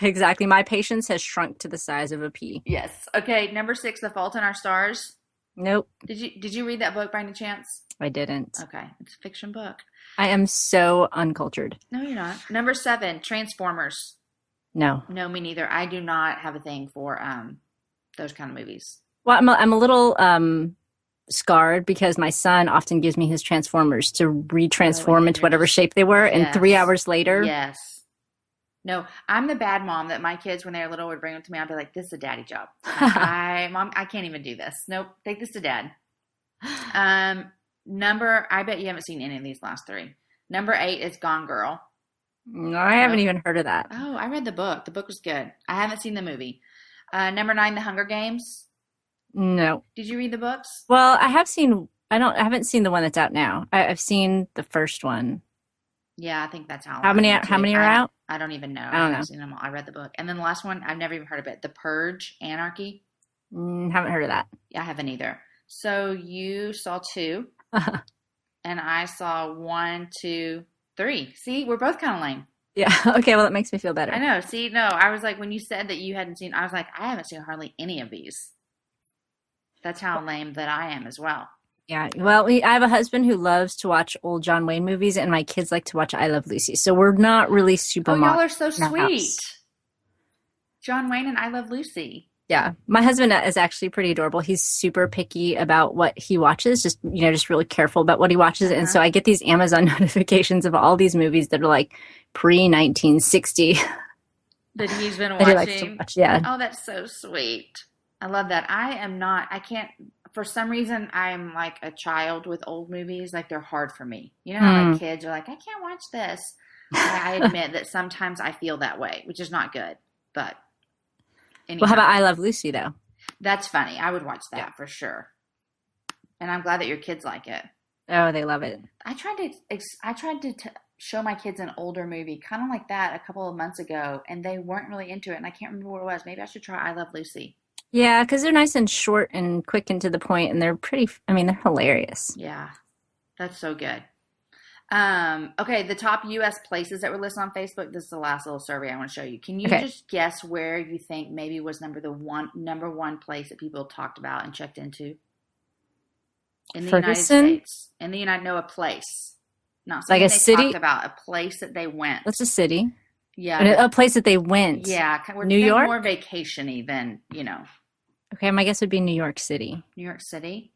Exactly. My patience has shrunk to the size of a pea. Yes. Okay. Number 6, The Fault in Our Stars. Nope. Did you read that book by any chance? I didn't. Okay. It's a fiction book. I am so uncultured. No, you're not. Number 7, Transformers. No. No, me neither. I do not have a thing for those kind of movies. Well, I'm a little scarred because my son often gives me his Transformers to retransform into whatever shape they were. And Yes. 3 hours later. Yes. No, I'm the bad mom that my kids, when they were little, would bring them to me. I'd be like, this is a daddy job. Mom, I can't even do this. Nope. Take this to dad. I bet you haven't seen any of these last 3. Number 8 is Gone Girl. No, I haven't even heard of that. Oh, I read the book. The book was good. I haven't seen the movie. Number 9, The Hunger Games. No. Did you read the books? Well, I haven't seen the one that's out now. I've seen the first one. Yeah, I think that's how. How many are out? I don't even know. I don't know. Seen them all. I read the book. And then the last one, I've never even heard of it. The Purge, Anarchy. Haven't heard of that. Yeah, I haven't either. So you saw 2. And I saw 1, 2, 3. See, we're both kind of lame. Yeah. Okay. Well, that makes me feel better. I know. See, no, I was like, when you said that you hadn't seen, I was like, I haven't seen hardly any of these. That's how lame that I am as well. Yeah. Well, I have a husband who loves to watch old John Wayne movies, and my kids like to watch I Love Lucy. So we're not really super. Oh, y'all are so sweet. John Wayne and I Love Lucy. Yeah. My husband is actually pretty adorable. He's super picky about what he watches, just really careful about what he watches. And so I get these Amazon notifications of all these movies that are like pre-1960. That he's been that watching. He likes to watch, yeah. Oh, that's so sweet. I love that. I can't, for some reason, I'm like a child with old movies. Like, they're hard for me. You know how like kids are like, I can't watch this. I admit that sometimes I feel that way, which is not good. But anyhow. Well, how about I Love Lucy, though? That's funny. I would watch that for sure. And I'm glad that your kids like it. Oh, they love it. I tried to show my kids an older movie, kind of like that, a couple of months ago, and they weren't really into it. And I can't remember what it was. Maybe I should try I Love Lucy. Yeah, because they're nice and short and quick and to the point, and they're they're hilarious. Yeah, that's so good. Okay, the top U.S. places that were listed on Facebook. This is the last little survey I want to show you. Can you just guess where you think maybe was number one place that people talked about and checked into? In the Ferguson? United States. In the United, no, a place. Not something like a they city? talked about, a place that they went. What's a city? Yeah. A place that they went. Yeah. New York? More vacation-y than, Okay, my guess would be New York City. New York City?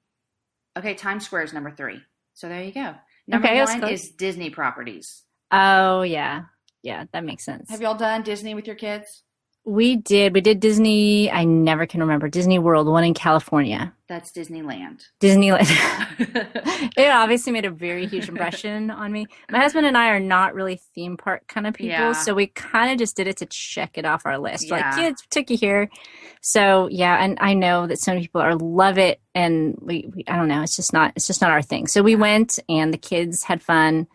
Okay, Times Square is number 3. So there you go. Number 1 is Disney properties. Oh, yeah. Yeah, that makes sense. Have y'all done Disney with your kids? We did. We did Disney. I never can remember. Disney World, one in California. That's Disneyland. It obviously made a very huge impression on me. My husband and I are not really theme park kind of people, so we kind of just did it to check it off our list. Like, kids, took you here. So, yeah, and I know that some people love it, and we I don't know, it's just not our thing. So we went, and the kids had fun,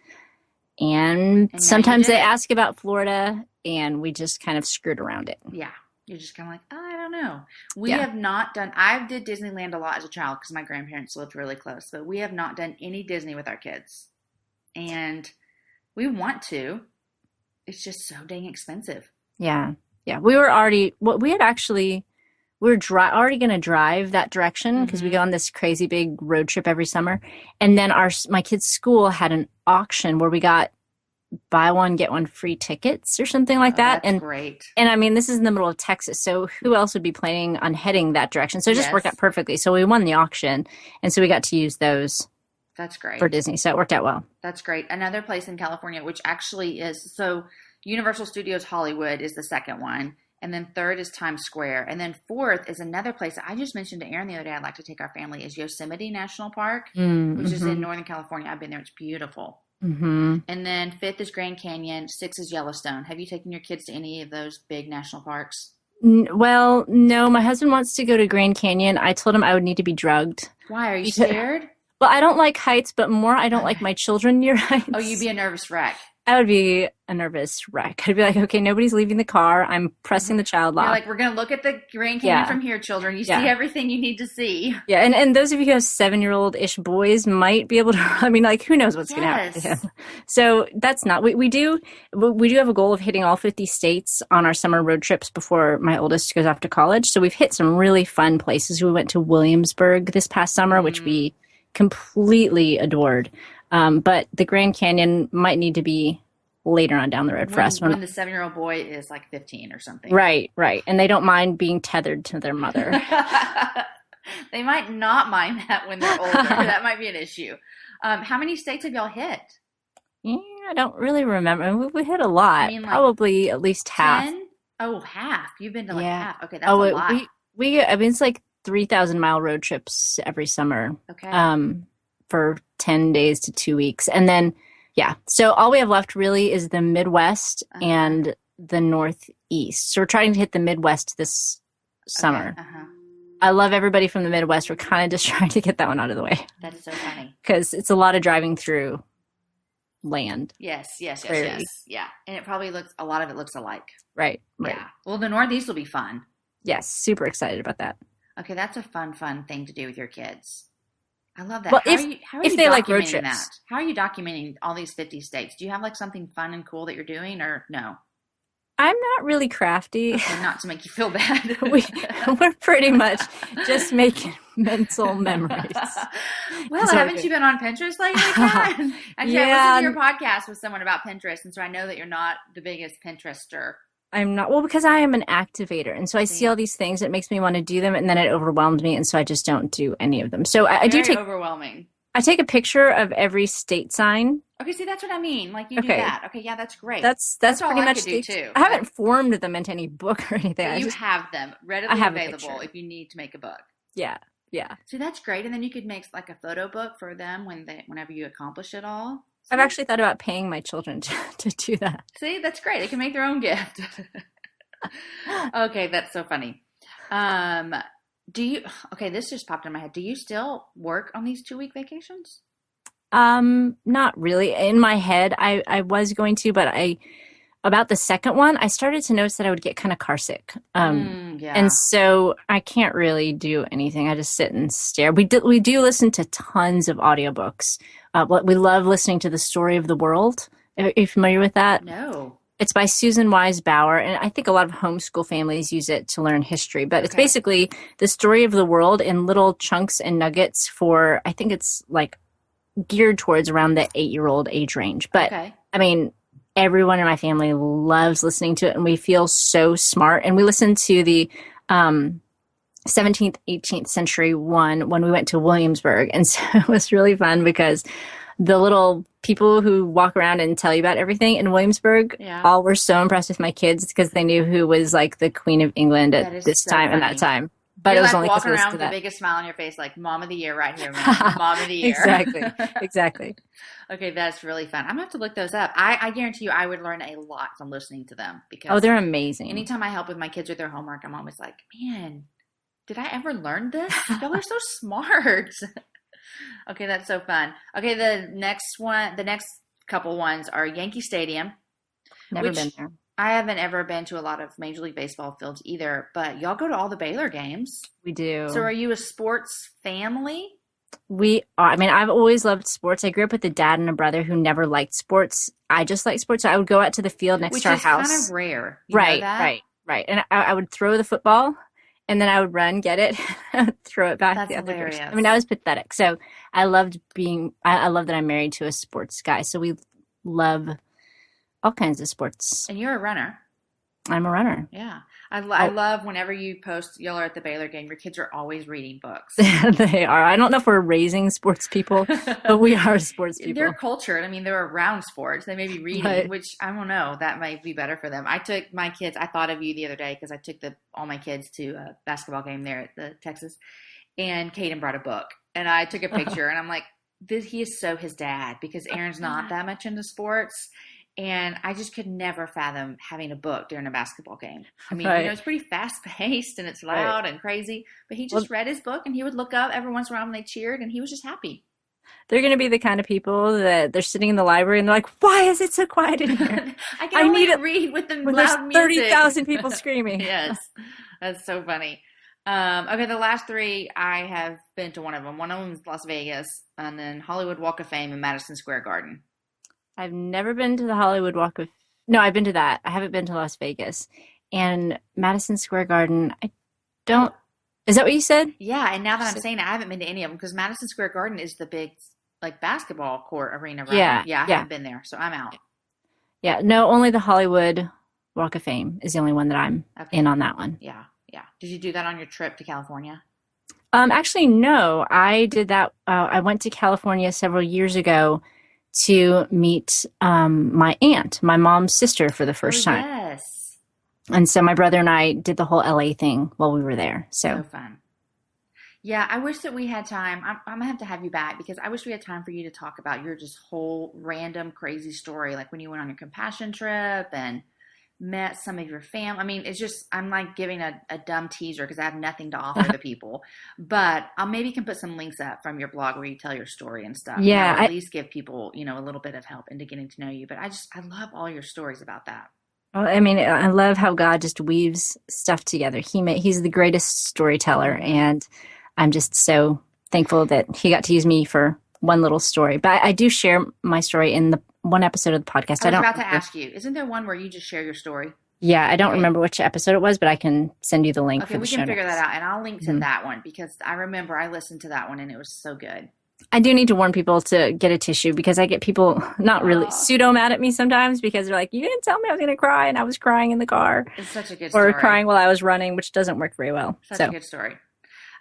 and sometimes they ask about Florida, and we just kind of screwed around it. Yeah. You're just kind of like, I don't know. We have not done, I did Disneyland a lot as a child because my grandparents lived really close, but we have not done any Disney with our kids. And we want to. It's just so dang expensive. Yeah. Yeah. We were already, already going to drive that direction because we go on this crazy big road trip every summer. And then my kids' school had an auction where we got buy one, get one free tickets or something like that. That's great. And I mean, this is in the middle of Texas, so who else would be planning on heading that direction? So it just worked out perfectly. So we won the auction, and so we got to use those. That's great. For Disney, so it worked out well. That's great. Another place in California, which actually is, so Universal Studios Hollywood is the second one, and then third is Times Square, and then fourth is another place that I just mentioned to Aaron the other day I'd like to take our family, is Yosemite National Park, which is in Northern California. I've been there. It's beautiful. And then fifth is Grand Canyon. 6 is Yellowstone. Have you taken your kids to any of those big national parks? Well, no. My husband wants to go to Grand Canyon. I told him I would need to be drugged. Why? Are you scared? Well, I don't like heights, but more I don't like my children near heights. Oh, you'd be a nervous wreck. I would be a nervous wreck. I'd be like, okay, nobody's leaving the car. I'm pressing the child lock. You're like, we're going to look at the Grand Canyon from here, children. You see everything you need to see. Yeah, and those of you who have 7-year-old-ish boys might be able to, I mean, like, who knows what's going to happen to him. So that's not, we do have a goal of hitting all 50 states on our summer road trips before my oldest goes off to college. So we've hit some really fun places. We went to Williamsburg this past summer, which we completely adored. But the Grand Canyon might need to be later on down the road for us. When the 7-year-old boy is like 15 or something. Right. And they don't mind being tethered to their mother. They might not mind that when they're older. That might be an issue. How many states have y'all hit? Yeah, I don't really remember. I mean, we hit a I lot, mean, like probably at least half. 10? Oh, half. You've been to like Yeah. half. Okay, that's Oh, a lot. I mean, it's like 3,000-mile road trips every summer, Okay. for 10 days to 2 weeks. And then, yeah. So all we have left really is the Midwest and the Northeast. So we're trying to hit the Midwest this summer. Okay. I love everybody from the Midwest. We're kind of just trying to get that one out of the way That's so funny. because it's a lot of driving through land. Yes. Prairie. Yeah. And it probably a lot of it looks alike. Right. Yeah. Well, the Northeast will be fun. Yes. Super excited about that. Okay, that's a fun thing to do with your kids. I love that. Well, how are if you they like road documenting trips. that? How are you documenting all these 50 states? Do you have like something fun and cool that you're doing or no? I'm not really crafty. Okay, not to make you feel bad. We're pretty much just making mental memories. Well, haven't you been on Pinterest lately, Karen? Actually, I listened to your podcast with someone about Pinterest, and so I know that you're not the biggest Pinterester. I'm not. Well, because I am an activator. And so I see all these things. It makes me want to do them. And then it overwhelms me. And so I just don't do any of them. So I do take overwhelming. I take a picture of every state sign. Okay, see, that's what I mean. Like you do that. Okay, yeah, that's great. That's all pretty I much could do too. I haven't formed them into any book or anything. But you have them readily available if you need to make a book. Yeah. See, that's great. And then you could make like a photo book for them whenever you accomplish it all. I've actually thought about paying my children to do that. See, that's great. They can make their own gift. Okay, that's so funny. This just popped in my head. Do you still work on these 2-week vacations? Not really. In my head, I was going to, but about the second one, I started to notice that I would get kind of car sick. And so I can't really do anything. I just sit and stare. We do listen to tons of audiobooks. We love listening to The Story of the World. Are you familiar with that? No. It's by Susan Wise Bauer, and I think a lot of homeschool families use it to learn history. But it's basically the story of the world in little chunks and nuggets for, I think it's like geared towards around the 8-year-old age range. But I mean, everyone in my family loves listening to it, and we feel so smart. And we listened to the 17th, 18th century one when we went to Williamsburg. And so it was really fun because the little people who walk around and tell you about everything in Williamsburg all were so impressed with my kids because they knew who was like the Queen of England at this time and that time. But it was only walking around with the biggest smile on your face, like Mom of the Year right here, Mom of the Year. Exactly. Okay, that's really fun. I'm gonna have to look those up. I guarantee you, I would learn a lot from listening to them because they're amazing. Anytime I help with my kids with their homework, I'm always like, man, did I ever learn this? Y'all are so smart. Okay, that's so fun. Okay, the next couple ones are Yankee Stadium. Never been there. I haven't ever been to a lot of Major League Baseball fields either, but y'all go to all the Baylor games. We do. So are you a sports family? We are. I mean, I've always loved sports. I grew up with a dad and a brother who never liked sports. I just like sports. So I would go out to the field next to our house. Which is kind of rare. Right. And I would throw the football. And then I would run, get it, throw it back That's the other hilarious. direction. I mean, I was pathetic. So I love that I'm married to a sports guy. So we love all kinds of sports. And you're a runner. I'm a runner. Yeah. I love whenever you post, y'all are at the Baylor game, your kids are always reading books. They are. I don't know if we're raising sports people, but we are sports people. They're cultured. I mean, they're around sports. They may be reading, which I don't know. That might be better for them. I took my kids. I thought of you the other day because I took all my kids to a basketball game there at the Texas, and Caden brought a book, and I took a picture, and I'm like, he is so his dad because Aaron's not that much into sports. And I just could never fathom having a book during a basketball game. I mean, it's pretty fast paced and it's loud and crazy, but he just read his book and he would look up every once in a while when they cheered and he was just happy. They're going to be the kind of people that they're sitting in the library and they're like, why is it so quiet in here? I need to read with the loud music. 30,000 people screaming. Yes. That's so funny. Okay, the last three, I have been to one of them. One of them is Las Vegas and then Hollywood Walk of Fame and Madison Square Garden. I've never been to the Hollywood Walk of... No, I've been to that. I haven't been to Las Vegas. And Madison Square Garden, I don't... Is that what you said? Yeah, and now that I'm saying it, I haven't been to any of them because Madison Square Garden is the big, like, basketball court arena, right? Yeah, I haven't been there, so I'm out. Yeah, no, only the Hollywood Walk of Fame is the only one that I'm in on that one. Yeah. Did you do that on your trip to California? Actually, no, I did that. I went to California several years ago to meet my aunt, my mom's sister, for the first time. Yes. And so my brother and I did the whole LA thing while we were there. So fun. Yeah, I wish that we had time. I'm going to have you back because I wish we had time for you to talk about your just whole random crazy story, like when you went on your compassion trip and met some of your family. I mean, it's just, I'm like giving a dumb teaser because I have nothing to offer the people. But I maybe can put some links up from your blog where you tell your story and stuff. Yeah. At least give people, a little bit of help into getting to know you. But I love all your stories about that. Well, I mean, I love how God just weaves stuff together. He's the greatest storyteller, and I'm just so thankful that he got to use me for one little story. But I do share my story in the one episode of the podcast. I was about to ask you, isn't there one where you just share your story? Yeah, I don't remember which episode it was, but I can send you the link. Okay, we can figure that out, and I'll link to that one because I remember I listened to that one and it was so good. I do need to warn people to get a tissue because I get people not really pseudo mad at me sometimes because they're like, you didn't tell me I was going to cry, and I was crying in the car. It's such a good story. Or crying while I was running, which doesn't work very well. Such a good story.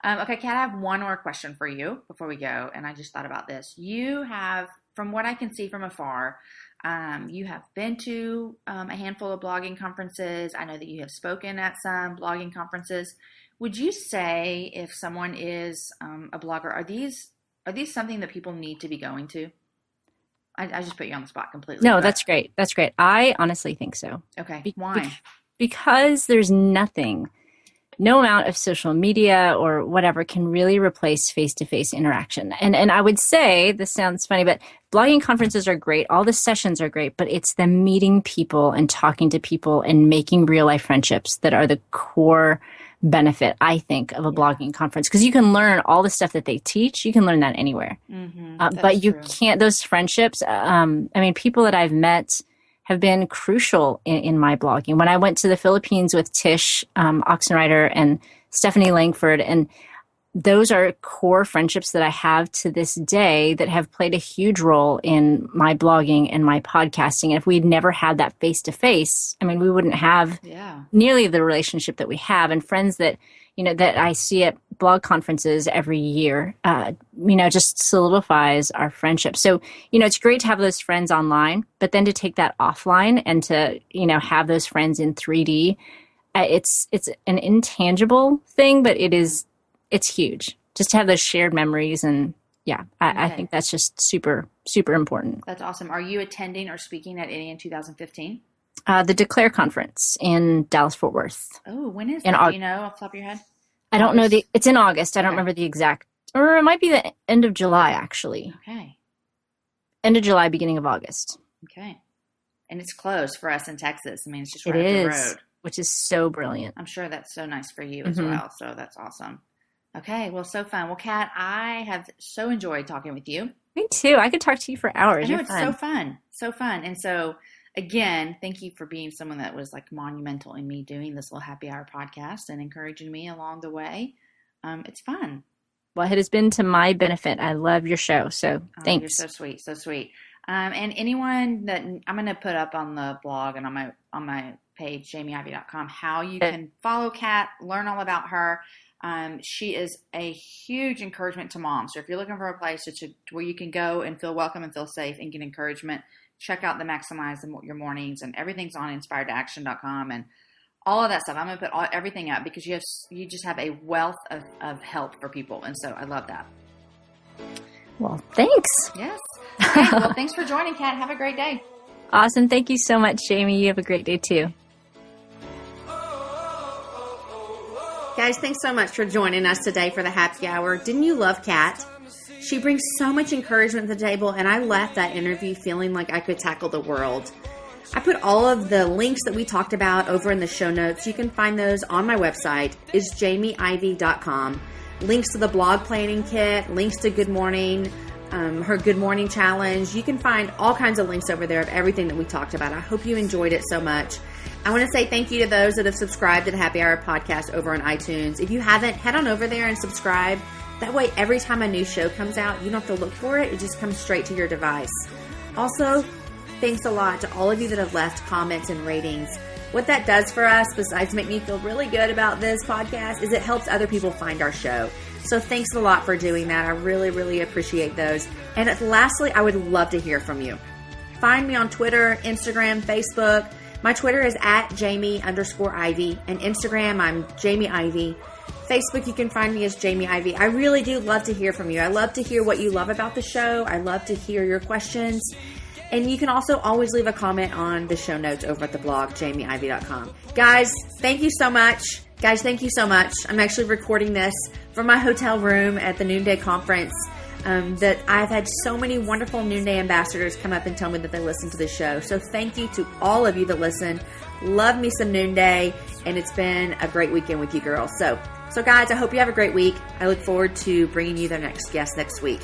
Okay, Kat, I have one more question for you before we go, and I just thought about this. You have, from what I can see from afar, you have been to a handful of blogging conferences. I know that you have spoken at some blogging conferences. Would you say if someone is a blogger, are these something that people need to be going to? I just put you on the spot completely. No, that's great. That's great. I honestly think so. Okay. Why? Because there's no amount of social media or whatever can really replace face-to-face interaction. And I would say, this sounds funny, but blogging conferences are great. All the sessions are great, but it's the meeting people and talking to people and making real-life friendships that are the core benefit, I think, of a blogging conference. Because you can learn all the stuff that they teach. You can learn that anywhere. But you can't, those friendships, people that I've met have been crucial in my blogging. When I went to the Philippines with Tish Oxenrider and Stephanie Langford, and those are core friendships that I have to this day that have played a huge role in my blogging and my podcasting. And if we'd never had that face-to-face, we wouldn't have nearly the relationship that we have, and friends that, that I see at blog conferences every year, just solidifies our friendship. So, it's great to have those friends online, but then to take that offline and to, have those friends in 3D, it's an intangible thing, but it's huge just to have those shared memories. And I think that's just super, super important. That's awesome. Are you attending or speaking at any in 2015? The Declare conference in Dallas, Fort Worth. Oh, when is that? Do you know off the top of your head? I don't know it's in August. I don't remember the exact, or it might be the end of July, actually. Okay. End of July, beginning of August. Okay. And it's close for us in Texas. It's just right up the road. Which is so brilliant. I'm sure that's so nice for you as well. So that's awesome. Okay. Well, so fun. Well, Kat, I have so enjoyed talking with you. Me too. I could talk to you for hours. I know, it's so fun. So fun. And so, again, thank you for being someone that was like monumental in me doing this little happy hour podcast and encouraging me along the way. It's fun. Well, it has been to my benefit. I love your show. So thanks. You're so sweet. So sweet. And anyone that I'm going to put up on the blog and on my page, jamieivey.com, how you can follow Kat, learn all about her. She is a huge encouragement to moms. So if you're looking for a place where you can go and feel welcome and feel safe and get encouragement, check out the Maximize Your Mornings, and everything's on inspiredtoaction.com and all of that stuff. I'm going to put everything up because you just have a wealth of help for people. And so I love that. Well, thanks. Yes. Okay, well, thanks for joining, Kat. Have a great day. Awesome. Thank you so much, Jamie. You have a great day too. Guys, thanks so much for joining us today for the happy hour. Didn't you love Kat? She brings so much encouragement to the table, and I left that interview feeling like I could tackle the world. I put all of the links that we talked about over in the show notes. You can find those on my website, is jamieivey.com. Links to the blog planning kit, links to Good Morning, her Good Morning Challenge. You can find all kinds of links over there of everything that we talked about. I hope you enjoyed it so much. I want to say thank you to those that have subscribed to the Happy Hour podcast over on iTunes. If you haven't, head on over there and subscribe. That way, every time a new show comes out, you don't have to look for it. It just comes straight to your device. Also, thanks a lot to all of you that have left comments and ratings. What that does for us, besides make me feel really good about this podcast, is it helps other people find our show. So thanks a lot for doing that. I really, really appreciate those. And lastly, I would love to hear from you. Find me on Twitter, Instagram, Facebook. My Twitter is at Jamie_Ivey. And Instagram, I'm Jamie Ivey. Facebook, you can find me as Jamie Ivey. I really do love to hear from you. I love to hear what you love about the show. I love to hear your questions. And you can also always leave a comment on the show notes over at the blog, jamieivey.com. Guys, thank you so much. I'm actually recording this from my hotel room at the Noonday Conference. That I've had so many wonderful Noonday ambassadors come up and tell me that they listen to the show. So thank you to all of you that listen. Love me some Noonday, and it's been a great weekend with you girls. So guys, I hope you have a great week. I look forward to bringing you the next guest next week.